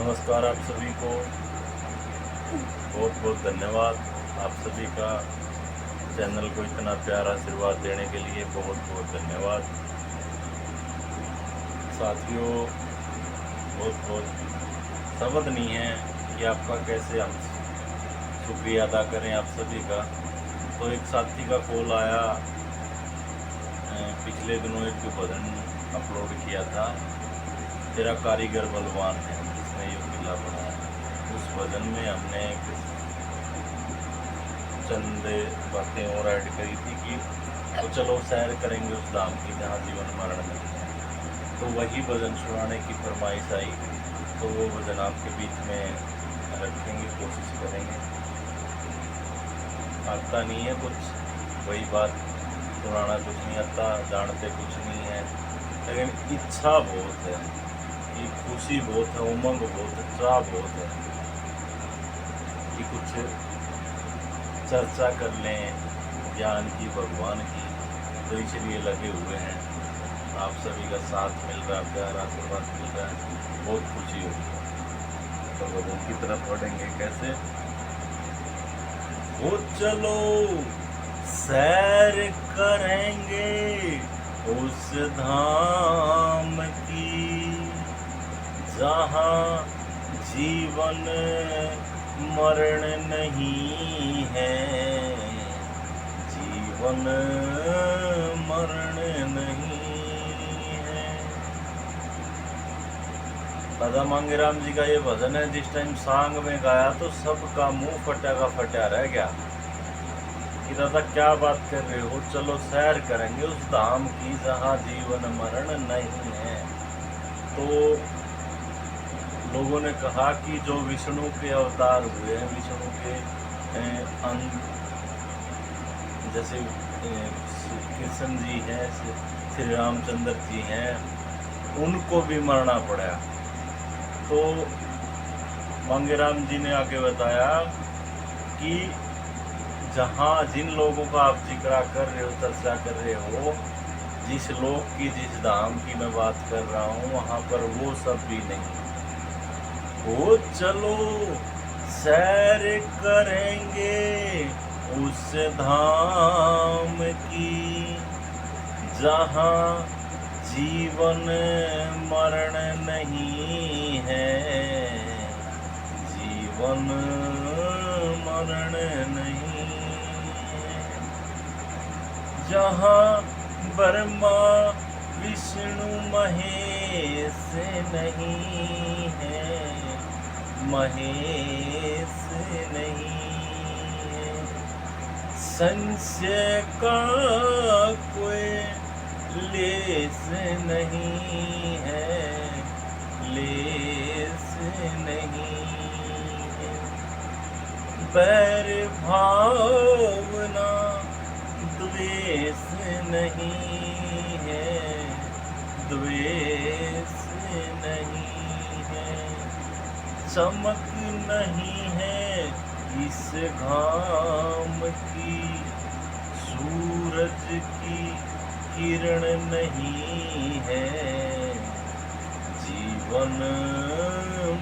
नमस्कार आप सभी को, बहुत बहुत धन्यवाद। आप सभी का चैनल को इतना प्यारा आशीर्वाद देने के लिए बहुत बहुत धन्यवाद। साथियों, बहुत बहुत शब्द नहीं है कि आपका कैसे हम शुक्रिया अदा करें आप सभी का। तो एक साथी का कॉल आया, पिछले दिनों एक भजन अपलोड किया था, तेरा कारीगर बलवान है जिसने ये किला बनाया। उस भजन में हमने चंद बातें और ऐड करी थी कि तो चलो सैर करेंगे उस धाम की जहाँ जीवन मरण नहीं है। तो वही भजन सुनाने की फरमाइश आई, तो वो भजन आपके बीच में रखेंगे, कोशिश करेंगे। आता नहीं है कुछ, वही बात, सुनाना कुछ नहीं आता, जानते कुछ नहीं है, लेकिन इच्छा बहुत है, ये खुशी बहुत है, उमंग बहुत है, चाह बहुत है कि कुछ चर्चा कर लें ज्ञान की, भगवान की। तो इसलिए लगे हुए हैं। आप सभी का साथ मिल रहा है, प्यार आशीर्वाद मिल रहा है, बहुत खुशी होगी। तो भगवान की तरफ बढ़ेंगे कैसे? वो चलो सैर करेंगे उस धाम की जहाँ जीवन मरण नहीं है, जीवन मरण नहीं है। दादा मांगेराम जी का ये भजन है, जिस टाइम सांग में गाया तो सबका मुंह फटा का फटा रह गया कि दादा क्या बात कर रहे हो, चलो सैर करेंगे उस धाम की जहाँ जीवन मरण नहीं है। तो लोगों ने कहा कि जो विष्णु के अवतार हुए हैं, विष्णु के अंग, जैसे कृष्ण जी हैं, श्री रामचंद्र जी हैं, उनको भी मरना पड़ा। तो मांगेराम जी ने आगे बताया कि जहाँ जिन लोगों का आप जिक्र कर रहे हो, चर्चा कर रहे हो, जिस लोक की, जिस धाम की मैं बात कर रहा हूँ, वहाँ पर वो सब भी नहीं। वो चलो सैर करेंगे उस धाम की जहाँ जीवन मरण नहीं है, जीवन मरण नहीं है। जहाँ ब्रह्मा विष्णु महेश नहीं है, महेश नहीं है। संशय का कोई लेस नहीं है, लेस नहीं है। बैर भावना द्वेष नहीं है, द्वेष नहीं है। चमक नहीं है इस घाम की, सूरज की किरण नहीं है, जीवन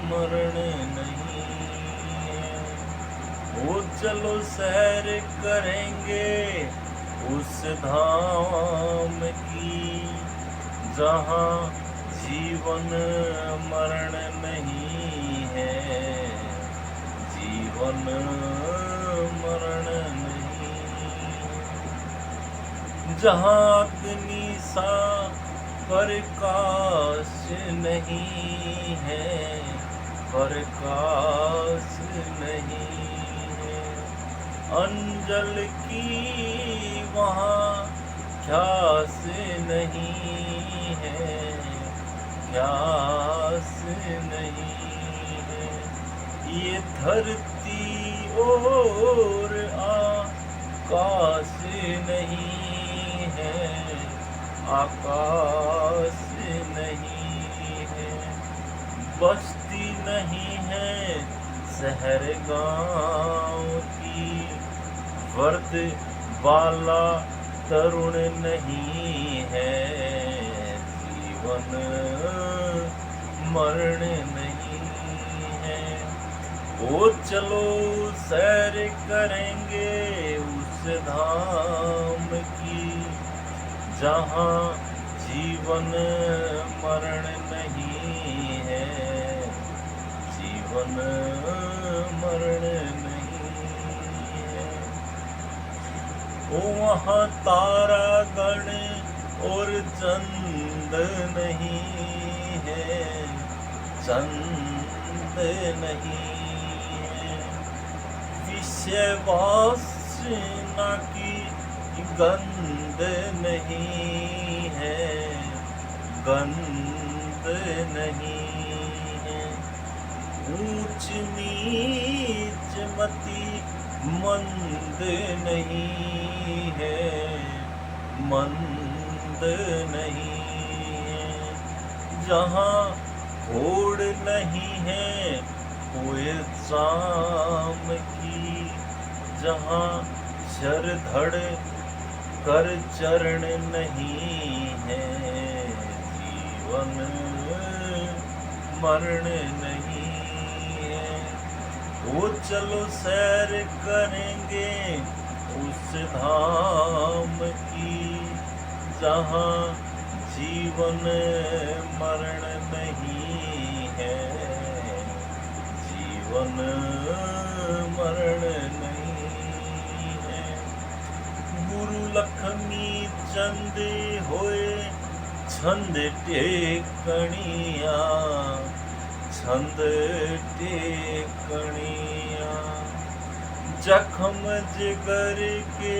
मरण नहीं है। वो चलो सैर करेंगे उस धाम की जहाँ जीवन मरण नहीं है, जीवन मरण नहीं। जहाँ अग्नि सा प्रकाश नहीं है, प्रकाश नहीं है। अंजल की वहाँ ख्यास नहीं है, ख्यास नहीं है। ये धरती और आकाश नहीं है, आकाश नहीं है। बस्ती नहीं है शहर गांव की, वर्द वाला तरुण नहीं है, जीवन मरण नहीं ओ चलो सैर करेंगे उस धाम की, जहाँ जीवन मरण नहीं है, जीवन मरण नहीं है। ओ वहाँ तारा गण और चंद नहीं है, चंद नहीं है। विषय वासना की गंध नहीं है, गंध नहीं है। ऊंच नीच मति मंद नहीं है, मंद नहीं है। जहाँ होड़ नहीं है कोई शाम की, जहाँ सर धड़ कर चरण नहीं है, जीवन मरण नहीं है। वो चलो सैर करेंगे उस धाम की, जहाँ जीवन मरण नहीं है, जीवन मरण नहीं है। गुरु लक्ष्मी चंद होए छंद टेकणिया, छंद टेकणिया। जखम जिगर के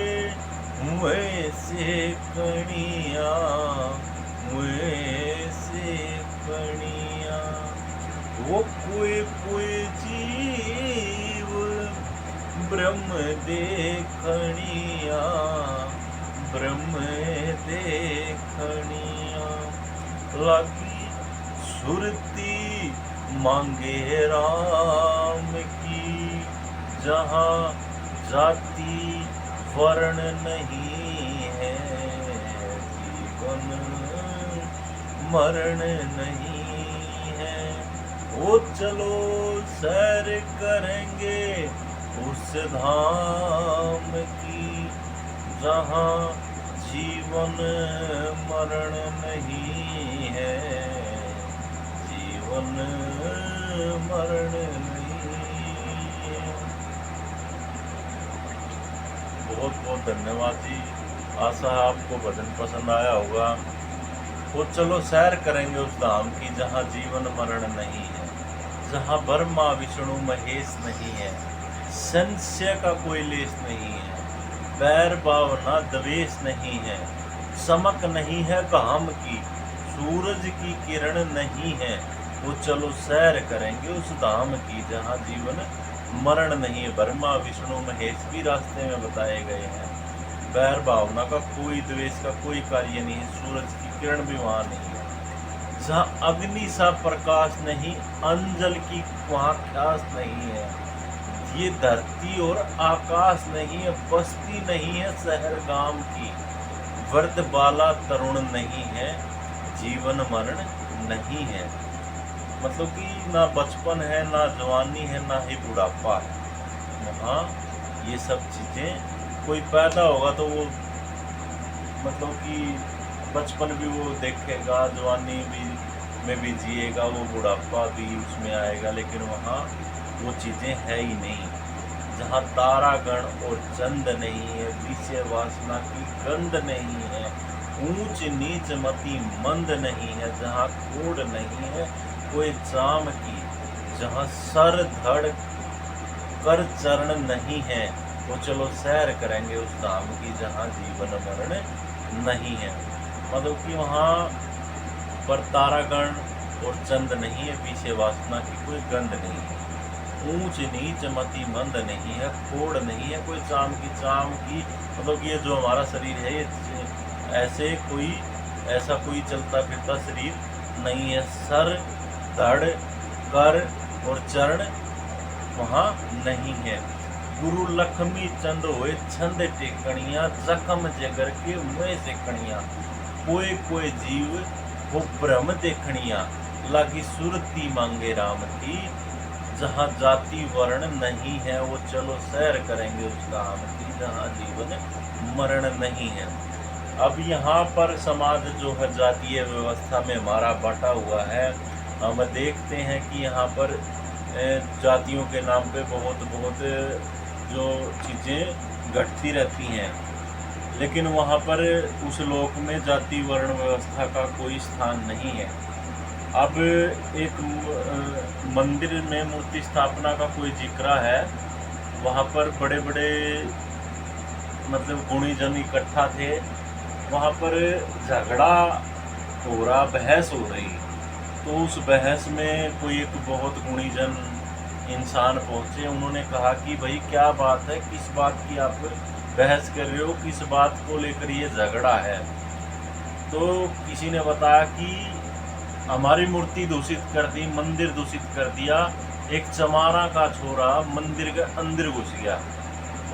हुए से कणिया, हुए से कणिया। वो कोई जीव ब्रह्म देखणिया, ब्रह्म देखणिया। लगी सुरती मांगे राम की, जहाँ जाति वर्ण नहीं है, जीवन मरण नहीं है। ओ चलो सैर करेंगे उस धाम की, जहाँ जीवन मरण नहीं है, जीवन मरण नहीं है। बहुत बहुत धन्यवाद जी। आशा है आपको भजन पसंद आया होगा। वो चलो सैर करेंगे उस धाम की, जहाँ जीवन मरण नहीं है, जहाँ ब्रह्मा विष्णु महेश नहीं है, संशय का कोई लेस नहीं है, बैर भावना द्वेष नहीं है, चमक नहीं है घाम की, सूरज की किरण नहीं है। वो चलो सैर करेंगे उस धाम की, जहाँ जीवन मरण नहीं है। ब्रह्मा विष्णु महेश भी रास्ते में बताए गए हैं। बैर भावना का कोई द्वेष का कोई कार्य नहीं है, सूरज की किरण भी वहाँ नहीं है। जहाँ अग्नि सा प्रकाश नहीं, अंजल की वहाँ ख्यास नहीं है। ये धरती और आकाश नहीं है, बस्ती नहीं है शहर गांव की, वर्द बाला तरुण नहीं है, जीवन मरण नहीं है। मतलब कि ना बचपन है, ना जवानी है, ना ही बुढ़ापा है। वहाँ ये सब चीज़ें, कोई पैदा होगा तो वो मतलब कि बचपन भी वो देखेगा, जवानी भी में भी जिएगा, वो बुढ़ापा भी उसमें आएगा, लेकिन वहाँ वो चीज़ें है ही नहीं। जहाँ तारागण और चंद नहीं है, विषय वासना की गंध नहीं है, ऊंच नीच मति मंद नहीं है, जहाँ कोड नहीं है कोई जाम की, जहाँ सर धड़ कर चरण नहीं है। वो चलो सैर करेंगे उस धाम की, जहाँ जीवन मरण नहीं है। मतलब कि वहाँ पर तारागण और चंद नहीं है, विषय वासना की कोई गंध नहीं है, ऊंच नीच मति मंद नहीं है, कोड़ नहीं है कोई चाम की। मतलब कि ये जो हमारा शरीर है, ये ऐसा कोई चलता फिरता शरीर नहीं है। सर धड़ कर और चरण वहाँ नहीं है। गुरु लक्ष्मी चंद होए छंद टेकणिया, जखम जगर के मुँह से कणिया। कोई जीव वो ब्रह्म देखणिया, लागी सुरती मांगे राम की, जहाँ जाति वर्ण नहीं है, वो चलो सैर करेंगे उस धाम की, जहाँ जीवन मरण नहीं है। अब यहाँ पर समाज जो है जातीय व्यवस्था में हमारा बटा हुआ है। हम देखते हैं कि यहाँ पर जातियों के नाम पे बहुत बहुत जो चीज़ें घटती रहती हैं, लेकिन वहाँ पर उस लोक में जाति वर्ण व्यवस्था का कोई स्थान नहीं है। अब एक मंदिर में मूर्ति स्थापना का कोई जिक्र है, वहाँ पर बड़े बड़े मतलब गुणीजन इकट्ठा थे, वहाँ पर झगड़ा हो रहा, बहस हो रही। तो उस बहस में कोई एक बहुत गुणीजन इंसान पहुँचे, उन्होंने कहा कि भाई क्या बात है, किस बात की आप बहस कर रहे हो, किस बात को लेकर ये झगड़ा है। तो किसी ने बताया कि हमारी मूर्ति दूषित कर दी, मंदिर दूषित कर दिया, एक चमारा का छोरा मंदिर के अंदर घुस गया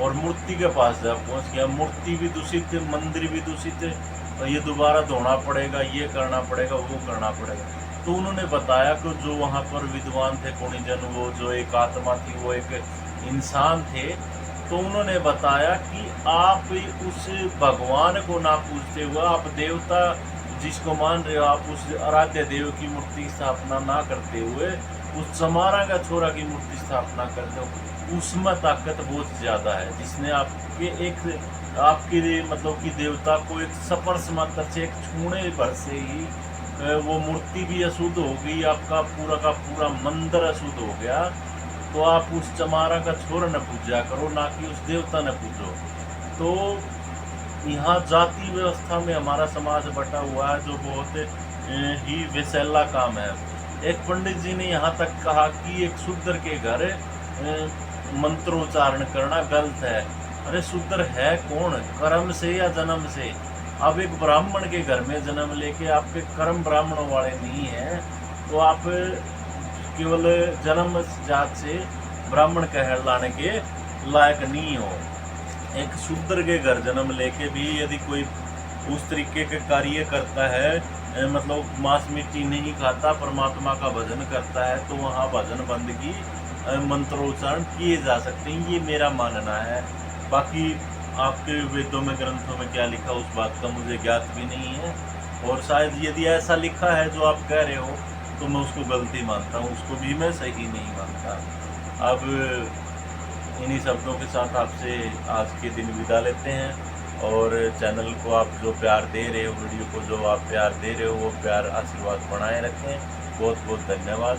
और मूर्ति के पास जब पहुंच गया, मूर्ति भी दूषित, मंदिर भी दूषित, और ये दोबारा धोना पड़ेगा, ये करना पड़ेगा, वो करना पड़ेगा। तो उन्होंने बताया कि जो वहाँ पर विद्वान थे गुणीजन, वो जो एक आत्मा थी, वो एक इंसान थे, तो उन्होंने बताया कि आप उस भगवान को ना पूजते हुए, आप देवता जिसको मान रहे हो, आप उस आराध्य देव की मूर्ति स्थापना ना करते हुए उस चमारा का छोरा की मूर्ति स्थापना करते हो, उसमें ताकत बहुत ज़्यादा है, जिसने आपके एक आपके मतलब कि देवता को एक स्पर्श मात्र से, एक छूने भर से ही वो मूर्ति भी अशुद्ध हो गई, आपका पूरा का पूरा मंदिर अशुद्ध हो गया। तो आप उस चमारा का छोरा न पूजा करो, ना कि उस देवता न पूजो। तो यहाँ जाति व्यवस्था में हमारा समाज बटा हुआ है, जो बहुत ही विषैला काम है। एक पंडित जी ने यहाँ तक कहा कि एक शूद्र के घर मंत्रोच्चारण करना गलत है। अरे शूद्र है कौन, कर्म से या जन्म से? अब एक ब्राह्मण के घर में जन्म लेके आपके कर्म ब्राह्मणों वाले नहीं हैं, तो आप केवल जन्म जात से ब्राह्मण कहलाने के लायक नहीं हो। एक शूद्र के घर जन्म लेके भी यदि कोई उस तरीके के कार्य करता है, मतलब मांस मिट्टी नहीं खाता, परमात्मा का भजन करता है, तो वहाँ भजन बंदगी मंत्रोच्चारण किए जा सकते हैं, ये मेरा मानना है। बाकी आपके वेदों में, ग्रंथों में क्या लिखा उस बात का मुझे ज्ञात भी नहीं है, और शायद यदि ऐसा लिखा है जो आप कह रहे हो तो मैं उसको गलती मानता हूँ, उसको भी मैं सही नहीं मानता। अब इन्हीं शब्दों के साथ आपसे आज के दिन विदा लेते हैं, और चैनल को आप जो प्यार दे रहे हो, वीडियो को जो आप प्यार दे रहे हो, वो प्यार आशीर्वाद बनाए रखें। बहुत बहुत धन्यवाद।